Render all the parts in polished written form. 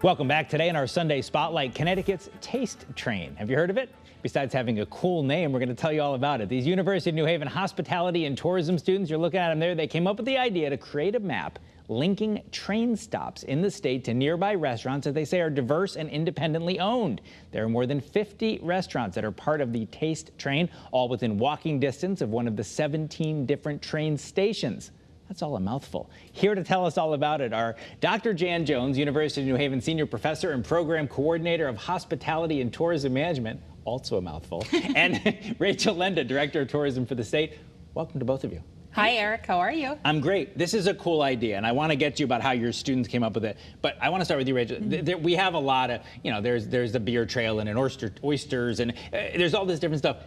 Welcome back. Today in our Sunday Spotlight, Connecticut's Taste Train. Have you heard of it? Besides having a cool name, we're going to tell you all about it. These University of New Haven hospitality and tourism students, you're looking at them there, they came up with the idea to create a map linking train stops in the state to nearby restaurants that they say are diverse and independently owned. There are more than 50 restaurants that are part of the Taste Train, all within walking distance of one of the 17 different train stations. That's all a mouthful. Here to tell us all about it are Dr. Jan Jones, University of New Haven Senior Professor and Program Coordinator of Hospitality and Tourism Management, also a mouthful, and Rachel Lenda, Director of Tourism for the state. Welcome to both of you. Hi, Eric. How are you? I'm great. This is a cool idea, and I want to get to you about how your students came up with it. But I want to start with you, Rachel. We have a lot of, there's the beer trail and oysters, and there's all this different stuff.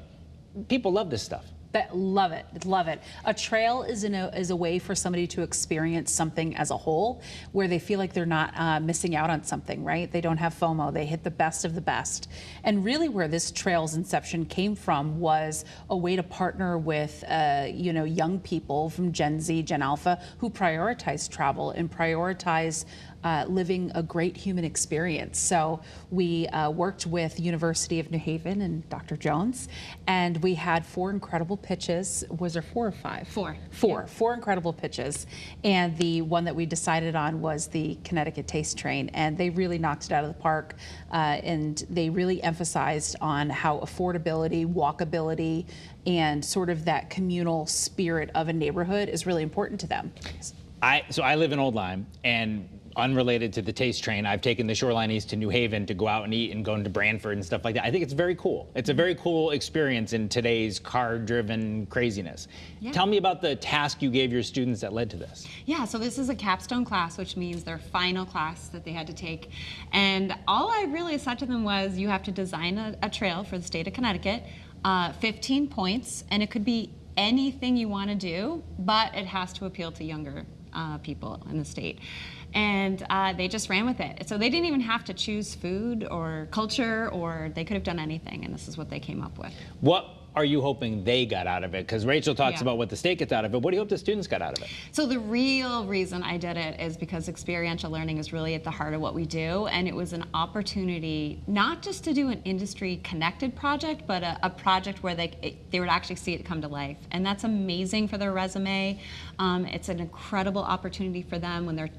People love this stuff. Love it, love it. A trail is a way for somebody to experience something as a whole, where they feel like they're not missing out on something, right? They don't have FOMO. They hit the best of the best. And really, where this trail's inception came from was a way to partner with, young people from Gen Z, Gen Alpha, who prioritize travel and prioritize living a great human experience. So we worked with University of New Haven and Dr. Jones, and we had 4 incredible pitches. Was there 4 or 5? 4. 4. Yeah. 4 incredible pitches. And the one that we decided on was the Connecticut Taste Train. And they really knocked it out of the park. And they really emphasized on how affordability, walkability, and sort of that communal spirit of a neighborhood is really important to them. So I live in Old Lyme, and unrelated to the Taste Train, I've taken the Shoreline East to New Haven to go out and eat and go into Branford and stuff like that. I think it's very cool. It's a very cool experience in today's car-driven craziness. Yeah. Tell me about the task you gave your students that led to this. Yeah, so this is a capstone class, which means their final class that they had to take. And all I really said to them was, you have to design a trail for the state of Connecticut, 15 points, and it could be anything you want to do, but it has to appeal to younger people in the state. And they just ran with it. So they didn't even have to choose food or culture, or they could have done anything, and this is what they came up with. What are you hoping they got out of it? Because Rachel talks about what the state gets out of it. What do you hope the students got out of it? So the real reason I did it is because experiential learning is really at the heart of what we do, and it was an opportunity not just to do an industry-connected project, but a project where they would actually see it come to life. And that's amazing for their resume. It's an incredible opportunity for them when they're,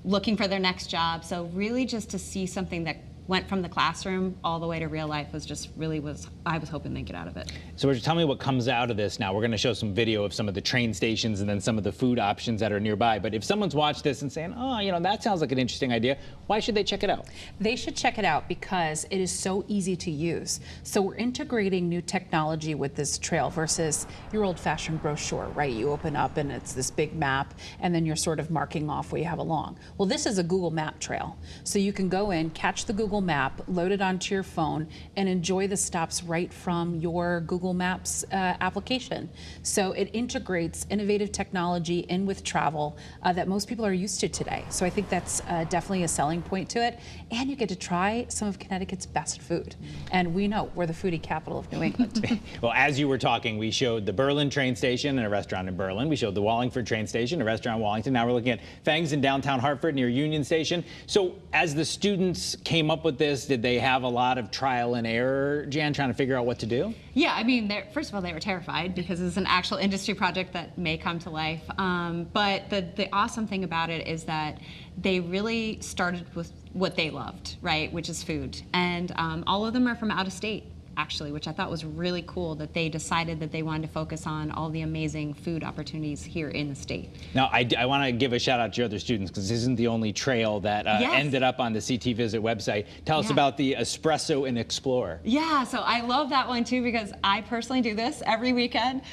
looking for their next job. So really just to see something that went from the classroom all the way to real life was just really I was hoping they'd get out of it. So tell me what comes out of this now. We're going to show some video of some of the train stations and then some of the food options that are nearby. But if someone's watched this and saying, oh, that sounds like an interesting idea, why should they check it out? They should check it out because it is so easy to use. So we're integrating new technology with this trail versus your old-fashioned brochure, right? You open up and it's this big map, and then you're sort of marking off where you have along. Well, this is a Google Map trail. So you can go in, catch the Google Map, load it onto your phone, and enjoy the stops right from your Google Maps application. So it integrates innovative technology in with travel that most people are used to today. So I think that's definitely a selling point to it. And you get to try some of Connecticut's best food. And we know we're the foodie capital of New England. Well, as you were talking, we showed the Berlin train station and a restaurant in Berlin. We showed the Wallingford train station, a restaurant in Wallington. Now we're looking at Fangs in downtown Hartford near Union Station. So as the students came up with this, did they have a lot of trial and error, Jan, trying to figure out what to do? Yeah, I mean, first of all, they were terrified because it's an actual industry project that may come to life. But the awesome thing about it is that they really started with what they loved, right, which is food. And all of them are from out of state, actually, which I thought was really cool that they decided that they wanted to focus on all the amazing food opportunities here in the state. Now, I want to give a shout out to your other students because this isn't the only trail that ended up on the CT Visit website. Tell us about the Espresso and Explore. Yeah, so I love that one too because I personally do this every weekend.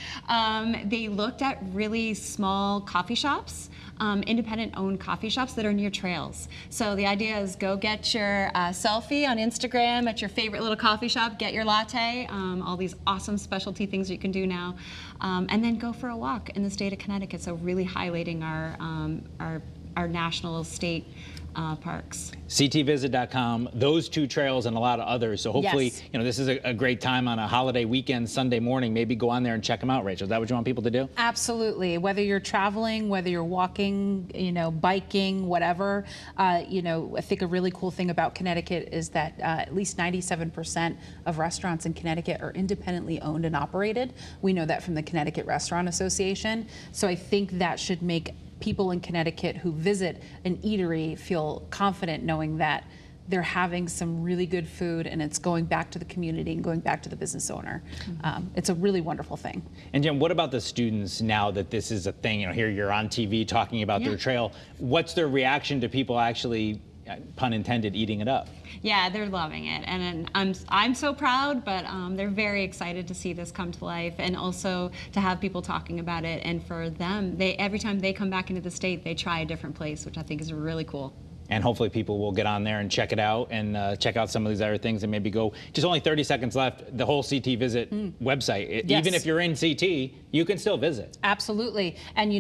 They looked at really small coffee shops, independent-owned coffee shops that are near trails. So the idea is go get your selfie on Instagram at your favorite little coffee shop, get your latte, all these awesome specialty things you can do now, and then go for a walk in the state of Connecticut. So really highlighting our national state parks. ctvisit.com, those 2 trails and a lot of others. So hopefully, Yes. this is a great time on a holiday weekend, Sunday morning. Maybe go on there and check them out, Rachel. Is that what you want people to do? Absolutely. Whether you're traveling, whether you're walking, biking, whatever, I think a really cool thing about Connecticut is that at least 97% of restaurants in Connecticut are independently owned and operated. We know that from the Connecticut Restaurant Association. So I think that should make people in Connecticut who visit an eatery feel confident knowing that they're having some really good food and it's going back to the community and going back to the business owner. It's a really wonderful thing. And Jim, what about the students now that this is a thing? Here you're on TV talking about their trail. What's their reaction to people actually, pun intended, eating it up? Yeah, they're loving it, and I'm so proud, but they're very excited to see this come to life, and also to have people talking about it. And for them, every time they come back into the state, they try a different place, which I think is really cool. And hopefully people will get on there and check it out and check out some of these other things and maybe go, just only 30 seconds left, the whole CT Visit website. Yes. Even if you're in CT, you can still visit. Absolutely. And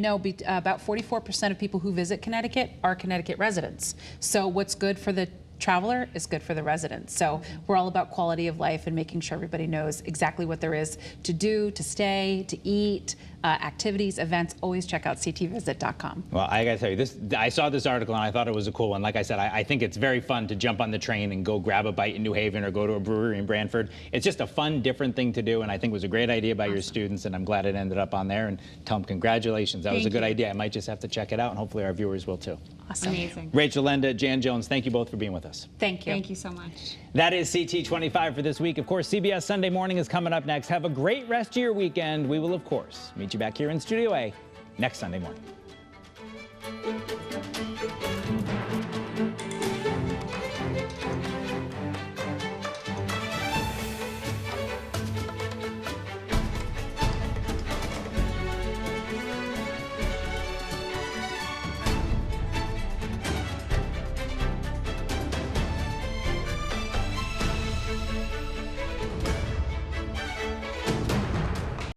about 44% of people who visit Connecticut are Connecticut residents. So what's good for the traveler is good for the residents. So we're all about quality of life and making sure everybody knows exactly what there is to do, to stay, to eat, activities, events. Always check out ctvisit.com. Well, I gotta tell you, I saw this article and I thought it was a cool one. Like I said, I think it's very fun to jump on the train and go grab a bite in New Haven or go to a brewery in Branford. It's just a fun, different thing to do, and I think it was a great idea by your students, and I'm glad it ended up on there. And tell them congratulations. That was a good idea. I might just have to check it out, and hopefully our viewers will too. Awesome. Amazing. Rachel, Lenda, Jan Jones, thank you both for being with us. Thank you. Thank you so much. That is CT25 for this week. Of course, CBS Sunday Morning is coming up next. Have a great rest of your weekend. We will, of course, meet you back here in Studio A next Sunday morning.